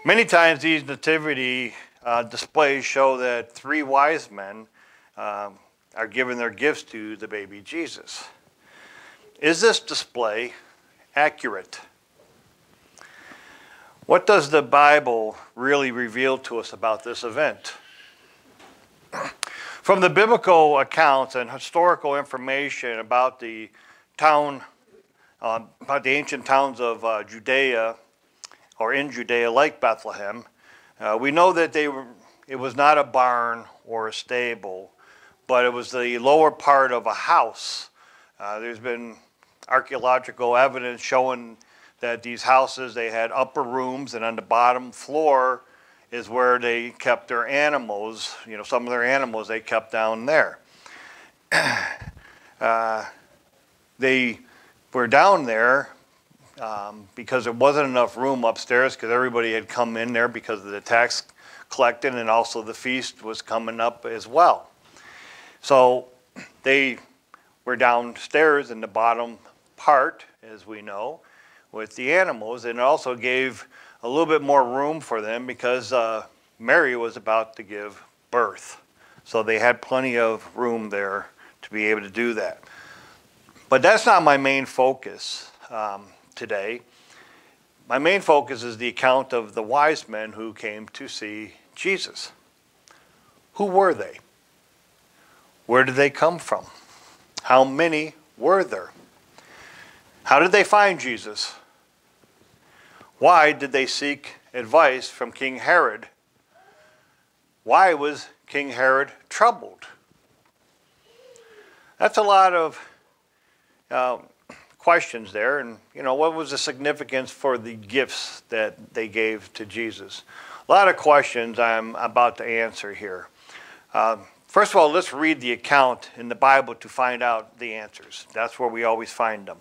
Many times these nativity displays show that three wise men are giving their gifts to the baby Jesus. Is this display accurate? What does the Bible really reveal to us about this event? From the biblical accounts and historical information about the town, about the ancient towns of Judea, or in Judea, like Bethlehem, we know that it was not a barn or a stable, but it was the lower part of a house. There's been archaeological evidence showing that these houses, they had upper rooms, and on the bottom floor is where they kept their animals. You know, some of their animals they kept down there. They were down there because there wasn't enough room upstairs because everybody had come in there because of the tax collecting, and also the feast was coming up as well. So they were downstairs in the bottom part, as we know, with the animals, and it also gave a little bit more room for them because Mary was about to give birth. So they had plenty of room there to be able to do that. But that's not my main focus today. My main focus is the account of the wise men who came to see Jesus. Who were they? Where did they come from? How many were there? How did they find Jesus? Why did they seek advice from King Herod? Why was King Herod troubled? That's a lot of questions there, and what was the significance for the gifts that they gave to Jesus? A lot of questions I'm about to answer here. First of all, let's read the account in the Bible to find out the answers. That's where we always find them.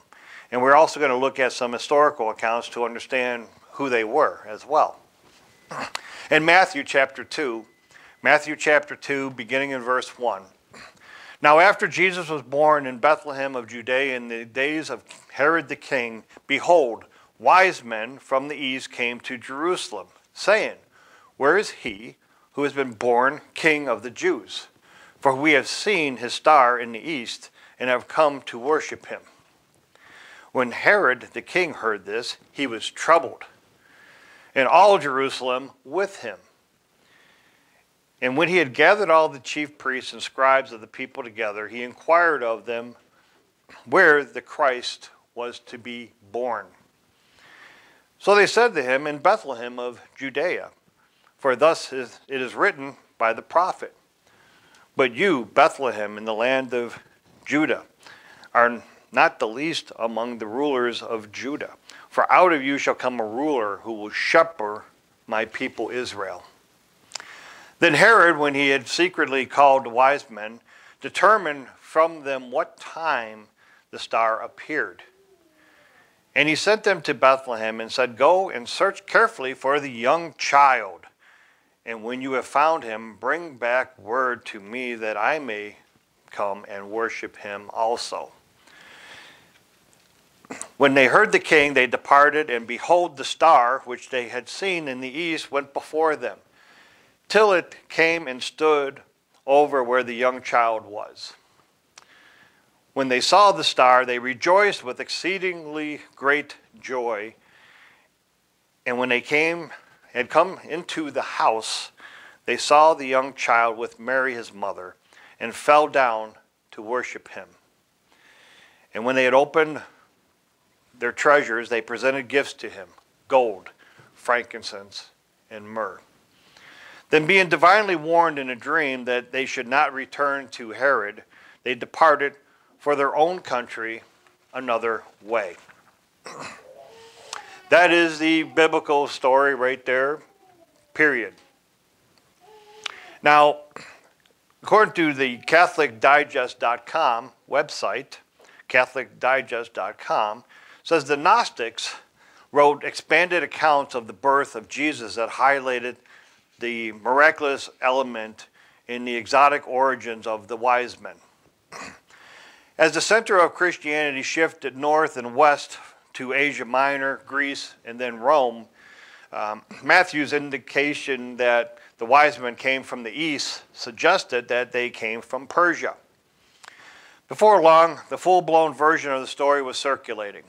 And we're also going to look at some historical accounts to understand who they were as well. In Matthew chapter 2, beginning in verse 1. Now after Jesus was born in Bethlehem of Judea in the days of Herod the king, behold, wise men from the east came to Jerusalem, saying, Where is he who has been born King of the Jews? For we have seen his star in the east and have come to worship him. When Herod the king heard this, he was troubled, and all Jerusalem with him. And when he had gathered all the chief priests and scribes of the people together, he inquired of them where the Christ was to be born. So they said to him, In Bethlehem of Judea, for thus it is written by the prophet, But you, Bethlehem, in the land of Judah, are not the least among the rulers of Judah. For out of you shall come a ruler who will shepherd my people Israel. Then Herod, when he had secretly called the wise men, determined from them what time the star appeared. And he sent them to Bethlehem and said, Go and search carefully for the young child. And when you have found him, bring back word to me that I may come and worship him also. When they heard the king, they departed, and behold, the star, which they had seen in the east, went before them, till it came and stood over where the young child was. When they saw the star, they rejoiced with exceedingly great joy. And when they had come into the house, they saw the young child with Mary his mother, and fell down to worship him. And when they had opened their treasures, they presented gifts to him, gold, frankincense, and myrrh. Then being divinely warned in a dream that they should not return to Herod, they departed for their own country another way. That is the biblical story right there, period. Now, according to the CatholicDigest.com website, CatholicDigest.com, says the Gnostics wrote expanded accounts of the birth of Jesus that highlighted the miraculous element in the exotic origins of the wise men. As the center of Christianity shifted north and west to Asia Minor, Greece, and then Rome, Matthew's indication that the wise men came from the east suggested that they came from Persia. Before long, the full-blown version of the story was circulating.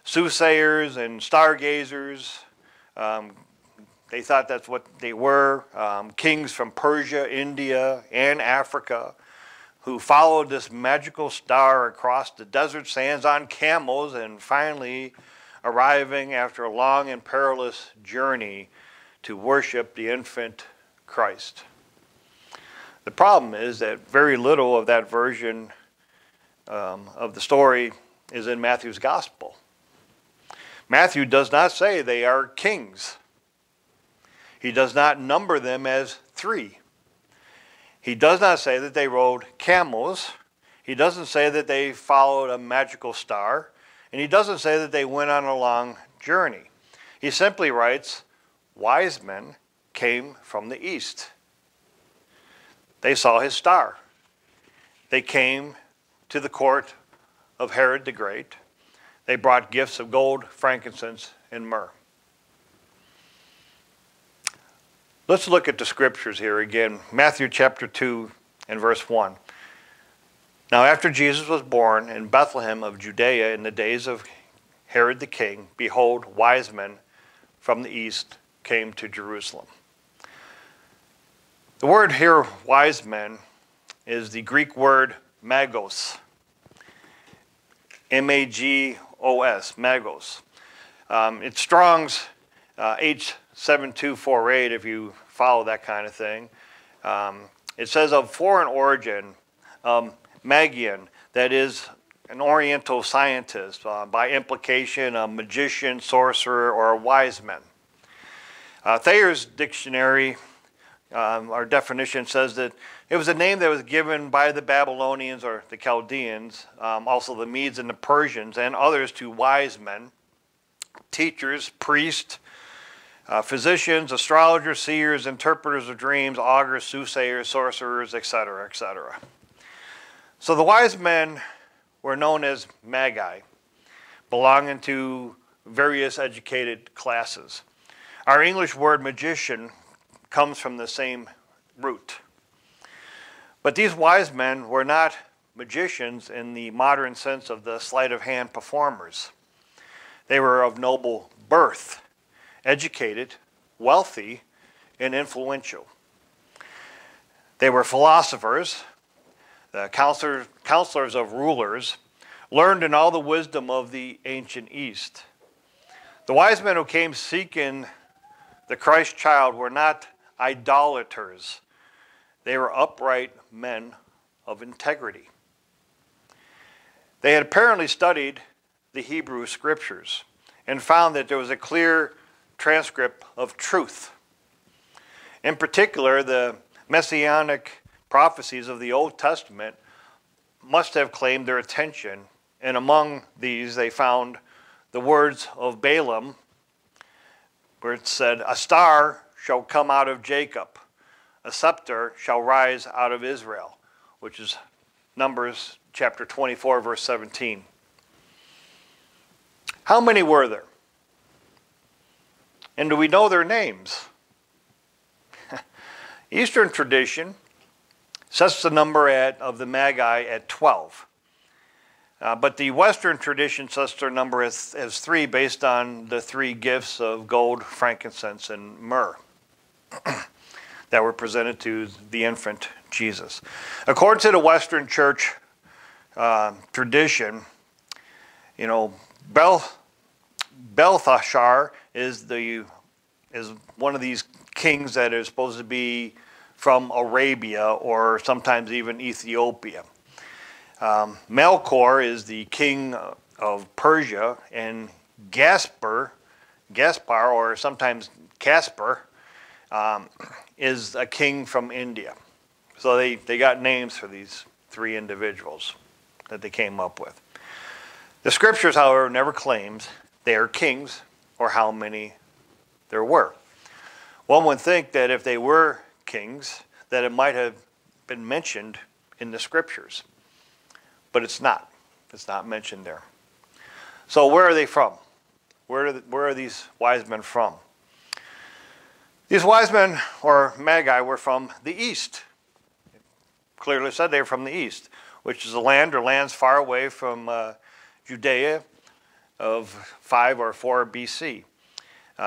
Soothsayers and stargazers, they thought that's what they were, kings from Persia, India, and Africa, who followed this magical star across the desert sands on camels and finally arriving after a long and perilous journey to worship the infant Christ. The problem is that very little of that version of the story is in Matthew's gospel. Matthew does not say they are kings. He does not number them as 3. He does not say that they rode camels. He doesn't say that they followed a magical star. And he doesn't say that they went on a long journey. He simply writes, wise men came from the east. They saw his star. They came to the court of Herod the Great. They brought gifts of gold, frankincense, and myrrh. Let's look at the scriptures here again. Matthew chapter 2 and verse 1. Now after Jesus was born in Bethlehem of Judea in the days of Herod the king, behold, wise men from the east came to Jerusalem. The word here, wise men, is the Greek word magos. M-A-G-O-S, magos. It's Strong's H7248 if you follow that kind of thing. It says of foreign origin, Magian, that is an Oriental scientist, by implication a magician, sorcerer, or a wise man. Thayer's dictionary, our definition says that it was a name that was given by the Babylonians or the Chaldeans, also the Medes and the Persians and others to wise men, teachers, priests, physicians, astrologers, seers, interpreters of dreams, augurs, soothsayers, sorcerers, etc., etc. So the wise men were known as magi, belonging to various educated classes. Our English word magician comes from the same root. But these wise men were not magicians in the modern sense of the sleight of hand performers. They were of noble birth, educated, wealthy, and influential. They were philosophers, the counselors of rulers, learned in all the wisdom of the ancient East. The wise men who came seeking the Christ child were not idolaters. They were upright men of integrity. They had apparently studied the Hebrew scriptures and found that there was a clear transcript of truth. In particular, the messianic prophecies of the Old Testament must have claimed their attention, and among these they found the words of Balaam, where it said, "A star shall come out of Jacob, a scepter shall rise out of Israel," which is Numbers chapter 24, verse 17. How many were there? And do we know their names? Eastern tradition sets the number of the Magi at 12. But the Western tradition sets their number as 3 based on the 3 gifts of gold, frankincense, and myrrh that were presented to the infant Jesus. According to the Western church tradition, Belteshazzar is one of these kings that is supposed to be from Arabia or sometimes even Ethiopia. Melkor is the king of Persia, and Gaspar, or sometimes Caspar, is a king from India. So they got names for these 3 individuals that they came up with. The scriptures, however, never claims they are kings or how many there were. One would think that if they were kings, that it might have been mentioned in the scriptures. But it's not. It's not mentioned there. So where are they from? Where are these wise men from? These wise men, or magi, were from the east. Clearly said they were from the east, which is a land or lands far away from Judea of 5 or 4 BC.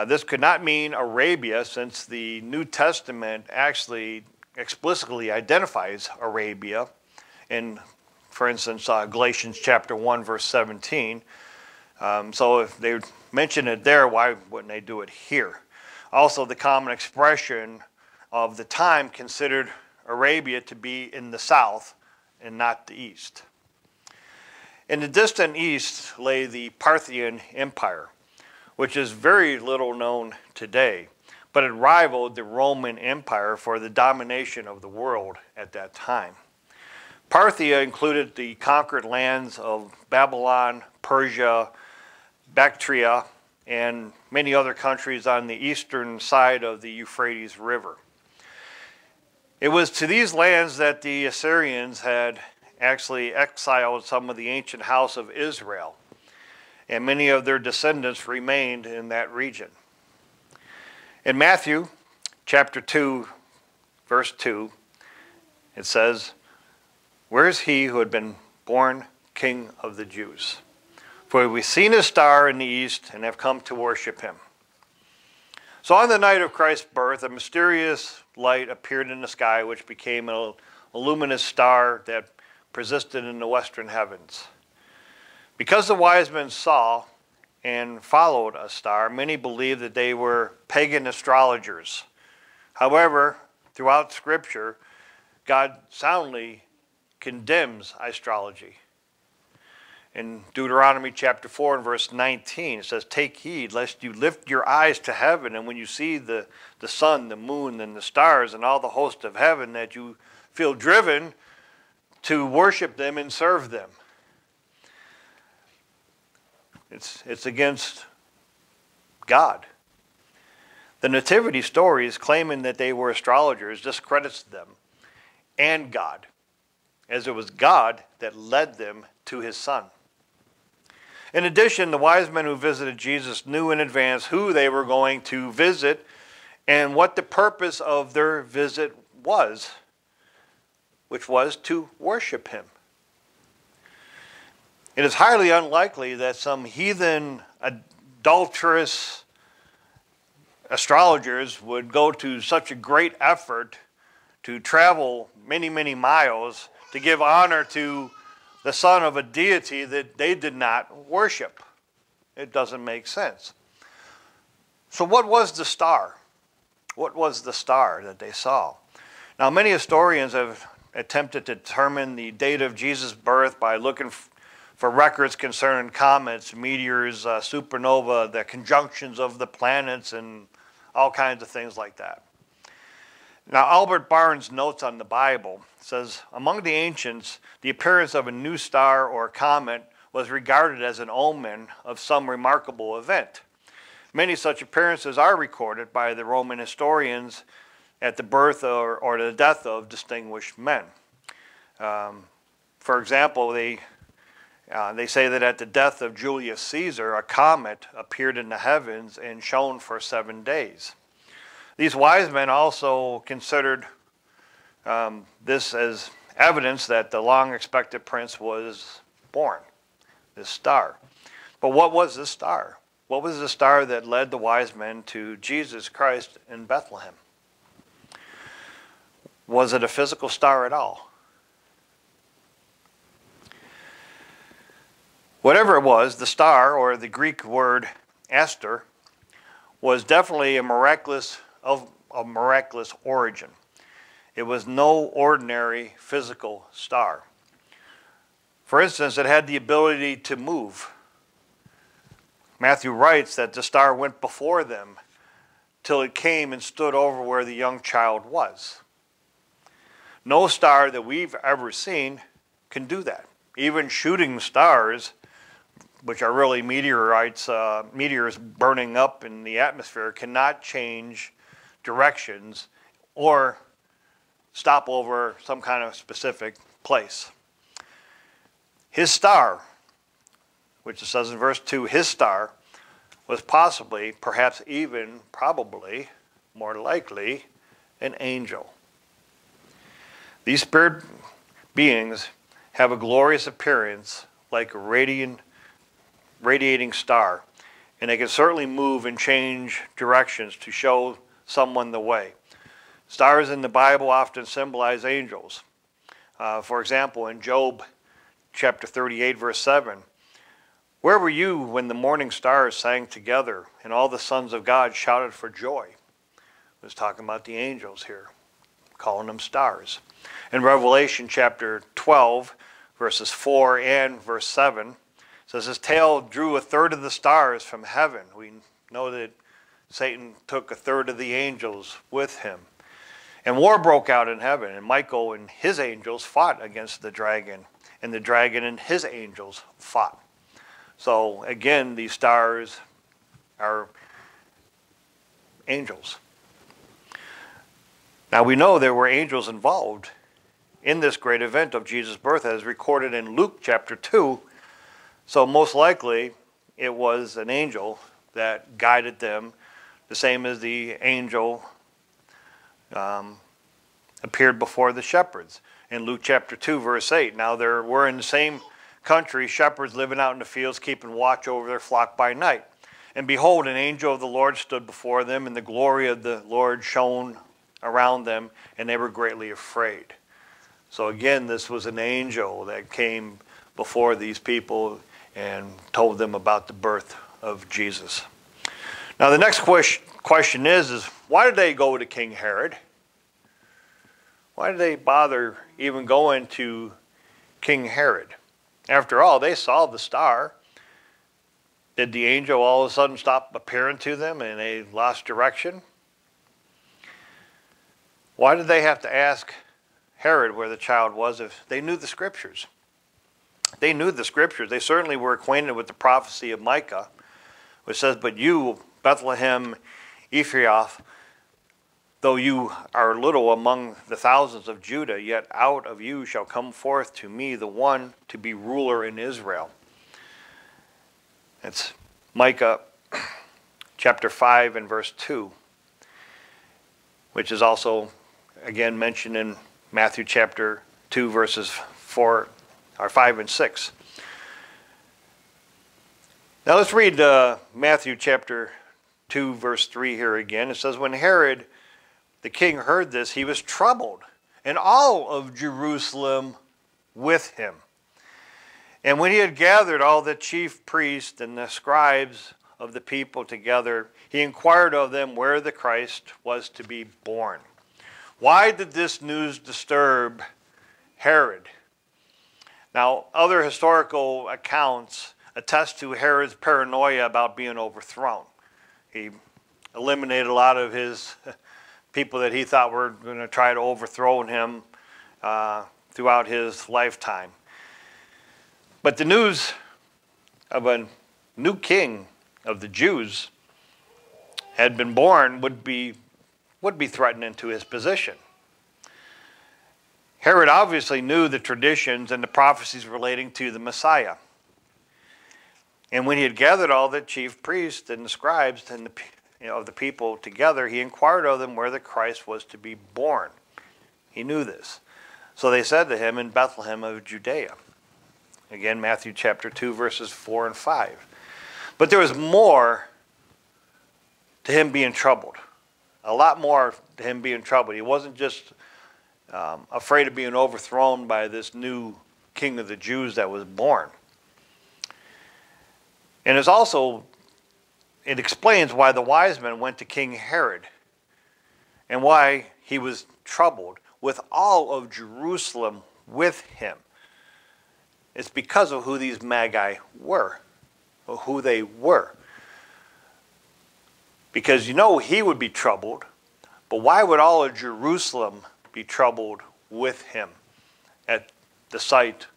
This could not mean Arabia, since the New Testament actually explicitly identifies Arabia in, for instance, Galatians chapter 1, verse 17. So if they mention it there, why wouldn't they do it here? Also, the common expression of the time considered Arabia to be in the south and not the east. In the distant east lay the Parthian Empire, which is very little known today, but it rivaled the Roman Empire for the domination of the world at that time. Parthia included the conquered lands of Babylon, Persia, Bactria, and many other countries on the eastern side of the Euphrates River. It was to these lands that the Assyrians had actually exiled some of the ancient house of Israel, and many of their descendants remained in that region. In Matthew chapter 2, verse 2, it says, "Where is he who had been born King of the Jews? For we've seen his star in the east and have come to worship him." So on the night of Christ's birth, a mysterious light appeared in the sky, which became a luminous star that persisted in the western heavens. Because the wise men saw and followed a star, many believed that they were pagan astrologers. However, throughout Scripture, God soundly condemns astrology. In Deuteronomy chapter 4 and verse 19, it says, "Take heed lest you lift your eyes to heaven, and when you see the sun, the moon, and the stars, and all the host of heaven, that you feel driven to worship them and serve them." It's against God. The nativity stories claiming that they were astrologers discredits them and God, as it was God that led them to his son. In addition, the wise men who visited Jesus knew in advance who they were going to visit and what the purpose of their visit was, which was to worship him. It is highly unlikely that some heathen, adulterous astrologers would go to such a great effort to travel many, many miles to give honor to the son of a deity that they did not worship. It doesn't make sense. So what was the star? What was the star that they saw? Now, many historians have attempted to determine the date of Jesus' birth by looking for records concerning comets, meteors, supernova, the conjunctions of the planets, and all kinds of things like that. Now, Albert Barnes' notes on the Bible says, among the ancients, the appearance of a new star or comet was regarded as an omen of some remarkable event. Many such appearances are recorded by the Roman historians at the birth or the death of distinguished men. For example, they say that at the death of Julius Caesar, a comet appeared in the heavens and shone for 7 days. These wise men also considered this as evidence that the long-expected prince was born, this star. But what was this star? What was the star that led the wise men to Jesus Christ in Bethlehem? Was it a physical star at all? Whatever it was, the star, or the Greek word aster, was definitely a miraculous origin. It was no ordinary physical star. For instance, it had the ability to move. Matthew writes that the star went before them till it came and stood over where the young child was. No star that we've ever seen can do that. Even shooting stars, which are really meteors burning up in the atmosphere, cannot change directions or stop over some kind of specific place. His star, which it says in verse 2, his star was possibly, perhaps even, probably, more likely an angel. These spirit beings have a glorious appearance like a radiating star, and they can certainly move and change directions to show someone the way. Stars in the Bible often symbolize angels. For example, in Job chapter 38, verse 7, where were you when the morning stars sang together and all the sons of God shouted for joy? It was talking about the angels here, calling them stars. In Revelation chapter 12, verses 4 and verse 7, it says, his tail drew a third of the stars from heaven. We know that Satan took a third of the angels with him. And war broke out in heaven, and Michael and his angels fought against the dragon, and the dragon and his angels fought. So again, these stars are angels. Now we know there were angels involved in this great event of Jesus' birth, as recorded in Luke chapter 2. So most likely it was an angel that guided them, the same as the angel appeared before the shepherds in Luke chapter 2, verse 8. Now there were in the same country shepherds living out in the fields, keeping watch over their flock by night. And behold, an angel of the Lord stood before them, and the glory of the Lord shone around them, and they were greatly afraid. So again, this was an angel that came before these people and told them about the birth of Jesus. Now the next question is why did they go to King Herod? Why did they bother even going to King Herod? After all, they saw the star. Did the angel all of a sudden stop appearing to them and they lost direction? Why did they have to ask Herod where the child was if they knew the scriptures? They knew the scriptures. They certainly were acquainted with the prophecy of Micah, which says, but you, Bethlehem Ephrathah, though you are little among the thousands of Judah, yet out of you shall come forth to me the one to be ruler in Israel. It's Micah chapter 5 and verse 2, which is also again mentioned in Matthew chapter 2 verses 5 and 6. Now let's read Matthew chapter 2 verse 3 here again. It says, when Herod the king heard this, he was troubled, and all of Jerusalem with him. And when he had gathered all the chief priests and the scribes of the people together, he inquired of them where the Christ was to be born. Why did this news disturb Herod? Now, other historical accounts attest to Herod's paranoia about being overthrown. He eliminated a lot of his people that he thought were going to try to overthrow him throughout his lifetime. But the news of a new king of the Jews had been born would be threatening to his position. Herod obviously knew the traditions and the prophecies relating to the Messiah. And when he had gathered all the chief priests and the scribes and of the people together, he inquired of them where the Christ was to be born. He knew this. So they said to him, in Bethlehem of Judea. Again, Matthew chapter 2, verses 4 and 5. But there was more to him being troubled. A lot more to him being troubled. He wasn't just afraid of being overthrown by this new king of the Jews that was born. And it's also, it explains why the wise men went to King Herod and why he was troubled with all of Jerusalem with him. It's because of who these magi were, or who they were. Because he would be troubled, but why would all of Jerusalem be troubled with him at the sight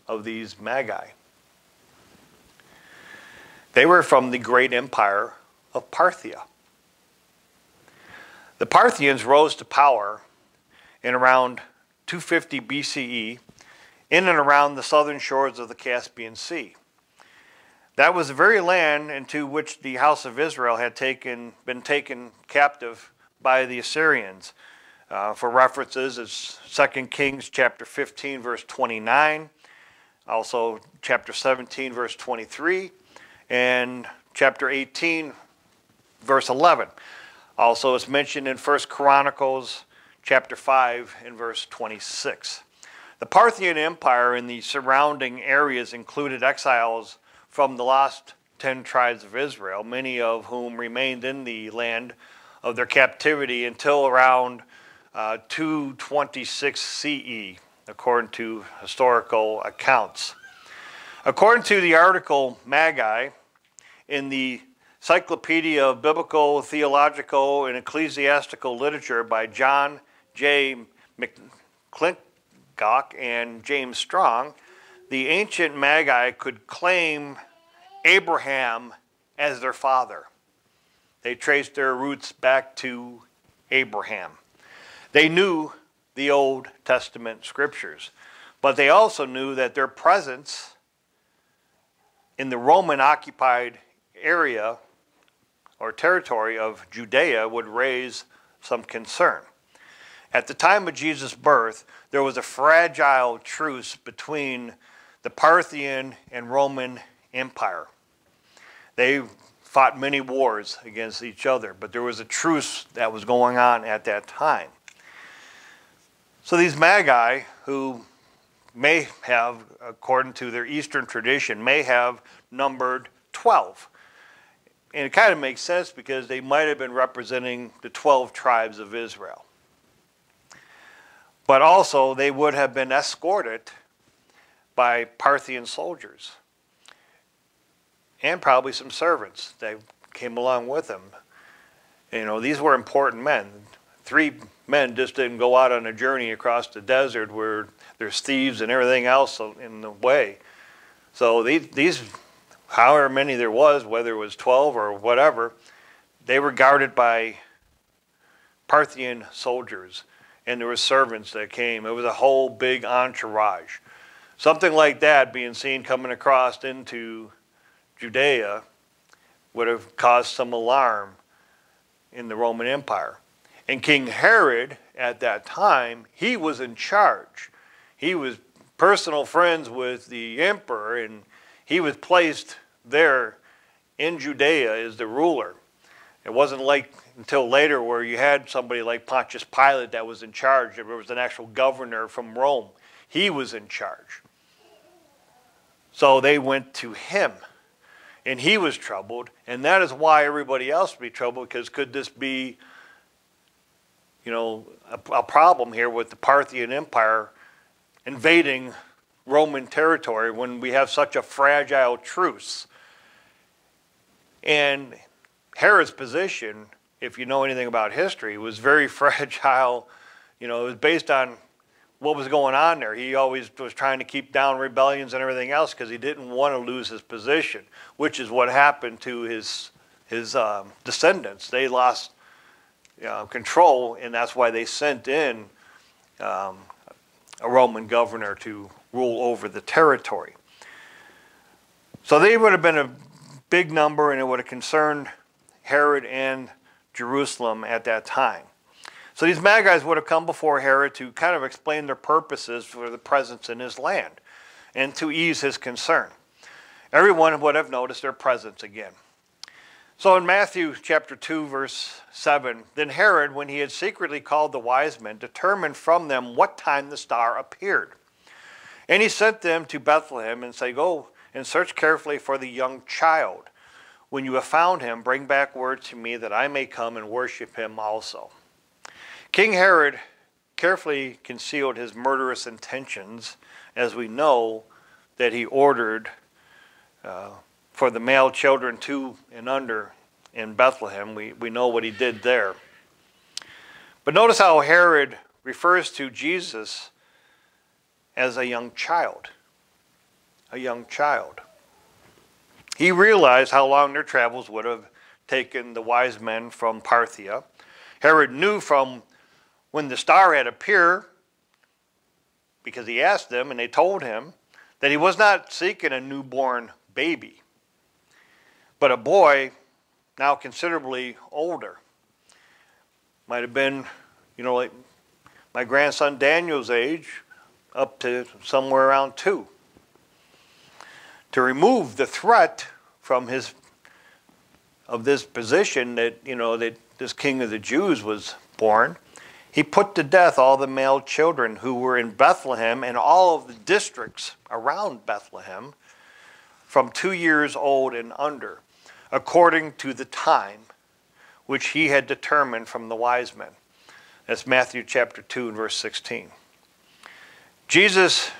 of these magi? They were from the great empire of Parthia. The Parthians rose to power in around 250 BCE in and around the southern shores of the Caspian Sea. That was the very land into which the house of Israel had been taken captive by the Assyrians. For references, it's 2 Kings chapter 15, verse 29, also chapter 17, verse 23, and chapter 18, verse 11. Also, it's mentioned in 1 Chronicles chapter 5 and verse 26. The Parthian Empire and the surrounding areas included exiles from the lost 10 tribes of Israel, many of whom remained in the land of their captivity until around 226 CE, according to historical accounts. According to the article Magi in the Encyclopedia of Biblical, Theological, and Ecclesiastical Literature by John J. McClintock and James Strong, the ancient Magi could claim Abraham as their father. They traced their roots back to Abraham. They knew the Old Testament scriptures, but they also knew that their presence in the Roman-occupied area or territory of Judea would raise some concern. At the time of Jesus' birth, there was a fragile truce between the Parthian and Roman Empire. They fought many wars against each other, but there was a truce that was going on at that time. So these Magi, who may have, according to their Eastern tradition, may have numbered 12. And it kind of makes sense because they might have been representing the 12 tribes of Israel. But also, they would have been escorted by Parthian soldiers and probably some servants that came along with them. You know, these were important men. 3 men just didn't go out on a journey across the desert where there's thieves and everything else in the way. So these however many there was, whether it was 12 or whatever, they were guarded by Parthian soldiers, and there were servants that came. It was a whole big entourage. Something like that being seen coming across into Judea would have caused some alarm in the Roman Empire. And King Herod, at that time, he was in charge. He was personal friends with the emperor, and he was placed there in Judea as the ruler. It wasn't like until later where you had somebody like Pontius Pilate that was in charge. There was an actual governor from Rome. He was in charge. So they went to him, and he was troubled, and that is why everybody else would be troubled, because could this be, you know, a problem here with the Parthian Empire invading Roman territory when we have such a fragile truce? And Herod's position, if you know anything about history, was very fragile. You know, it was based on what was going on there. He always was trying to keep down rebellions and everything else because he didn't want to lose his position, which is what happened to his descendants. They lost control, and that's why they sent in a Roman governor to rule over the territory. So they would have been a big number, and it would have concerned Herod and Jerusalem at that time. So these Magi would have come before Herod to kind of explain their purposes for the presence in his land and to ease his concern. Everyone would have noticed their presence again. So in Matthew chapter 2, verse 7, then Herod, when he had secretly called the wise men, determined from them what time the star appeared. And he sent them to Bethlehem and said, go and search carefully for the young child. When you have found him, bring back word to me that I may come and worship him also. King Herod carefully concealed his murderous intentions, as we know that he ordered for the male children 2 and under in Bethlehem. We know what he did there. But notice how Herod refers to Jesus as a young child. A young child. He realized how long their travels would have taken the wise men from Parthia. Herod knew from when the star had appeared, because he asked them and they told him, that he was not seeking a newborn baby, but a boy now considerably older. Might have been, like my grandson Daniel's age, up to somewhere around 2. To remove the threat from this position that, that this king of the Jews was born, he put to death all the male children who were in Bethlehem and all of the districts around Bethlehem from 2 years old and under, according to the time which he had determined from the wise men. That's Matthew chapter 2 and verse 16. Jesus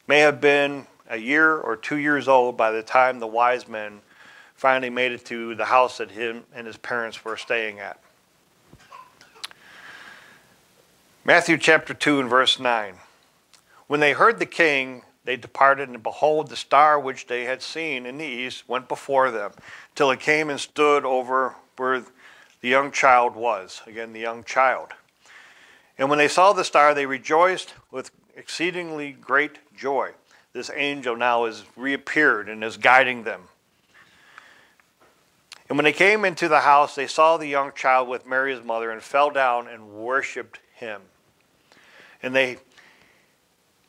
may have been a year or 2 years old by the time the wise men finally made it to the house that him and his parents were staying at. Matthew chapter 2 and verse 9. When they heard the king, they departed, and behold, the star which they had seen in the east went before them, till it came and stood over where the young child was. Again, the young child. And when they saw the star, they rejoiced with exceedingly great joy. This angel now has reappeared and is guiding them. And when they came into the house, they saw the young child with Mary his mother, and fell down and worshipped him. And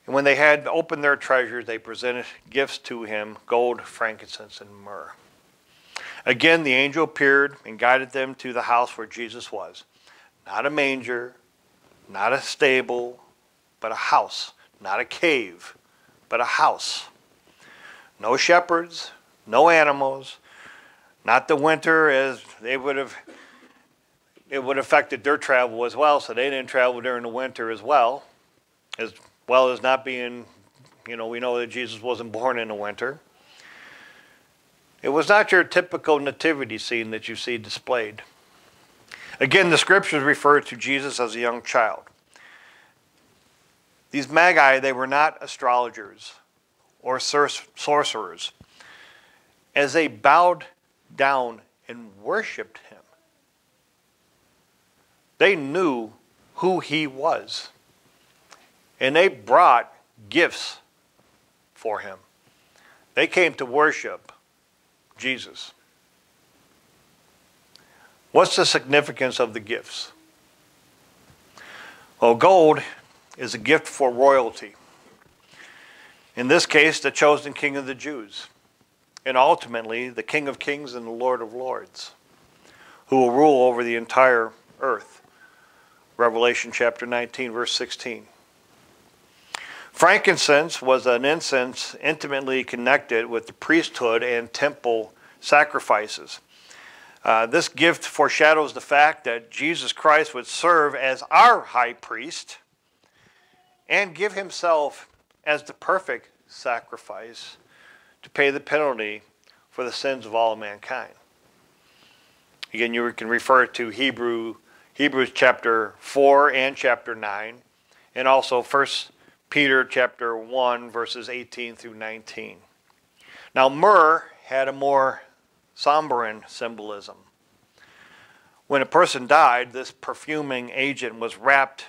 when they had opened their treasures, they presented gifts to him, gold, frankincense, and myrrh. Again, the angel appeared and guided them to the house where Jesus was. Not a manger, not a stable, but a house. Not a cave, but a house. No shepherds, no animals, not the winter, as it would have affected their travel as well, so they didn't travel during the winter as well as not being, we know that Jesus wasn't born in the winter. It was not your typical nativity scene that you see displayed. Again, the scriptures refer to Jesus as a young child. These magi, they were not astrologers or sorcerers. As they bowed down and worshiped him, they knew who he was. And they brought gifts for him. They came to worship Jesus. What's the significance of the gifts? Well, gold is a gift for royalty. In this case, the chosen king of the Jews. And ultimately, the King of Kings and the Lord of Lords, who will rule over the entire earth. Revelation chapter 19, verse 16. Frankincense was an incense intimately connected with the priesthood and temple sacrifices. This gift foreshadows the fact that Jesus Christ would serve as our high priest and give himself as the perfect sacrifice to pay the penalty for the sins of all mankind. Again, you can refer to Hebrews chapter 4 and chapter 9, and also 1 Peter chapter 1, verses 18 through 19. Now, myrrh had a more somber symbolism. When a person died, this perfuming agent was wrapped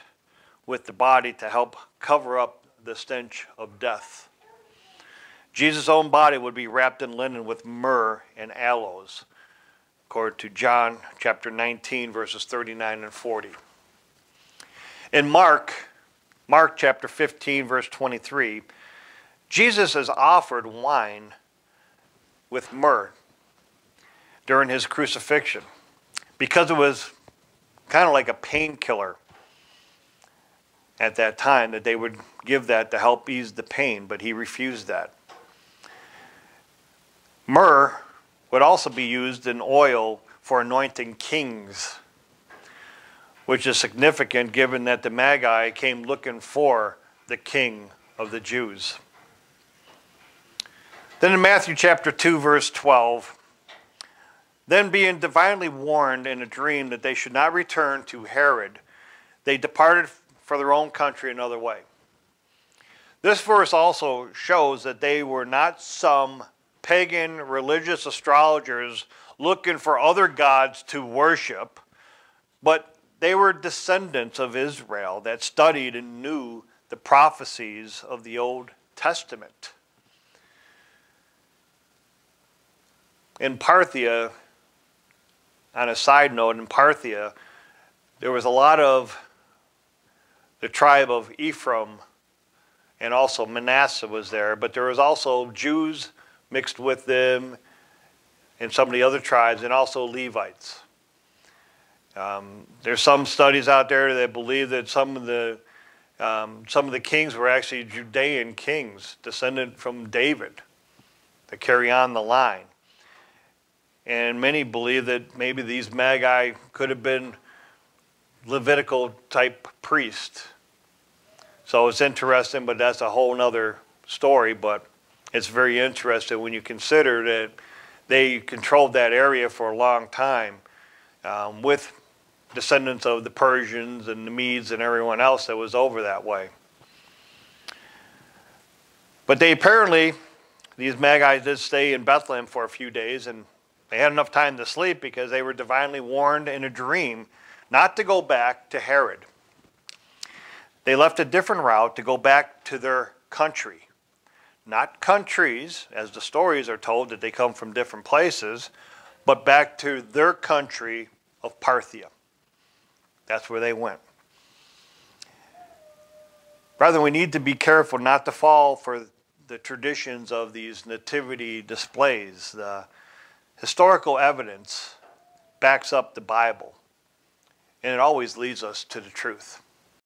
with the body to help cover up the stench of death. Jesus' own body would be wrapped in linen with myrrh and aloes, according to John chapter 19, verses 39 and 40. In Mark chapter 15, verse 23, Jesus is offered wine with myrrh during his crucifixion because it was kind of like a painkiller at that time, that they would give that to help ease the pain, but he refused that. Myrrh would also be used in oil for anointing kings, which is significant given that the Magi came looking for the King of the Jews. Then in Matthew chapter 2, verse 12, then being divinely warned in a dream that they should not return to Herod, they departed for their own country another way. This verse also shows that they were not some pagan religious astrologers looking for other gods to worship, but they were descendants of Israel that studied and knew the prophecies of the Old Testament. In Parthia, on a side note, in Parthia, there was a lot of the tribe of Ephraim, and also Manasseh was there, but there was also Jews mixed with them and some of the other tribes, and also Levites. There's some studies out there that believe that some of the kings were actually Judean kings, descended from David, to carry on the line. And many believe that maybe these Magi could have been Levitical type priests. So it's interesting, but that's a whole nother story. But it's very interesting when you consider that they controlled that area for a long time, with descendants of the Persians and the Medes and everyone else that was over that way. But they apparently, these Magi did stay in Bethlehem for a few days, and they had enough time to sleep because they were divinely warned in a dream not to go back to Herod. They left a different route to go back to their country. Not countries, as the stories are told that they come from different places, but back to their country of Parthia. That's where they went. Brethren, we need to be careful not to fall for the traditions of these nativity displays. The historical evidence backs up the Bible, and it always leads us to the truth.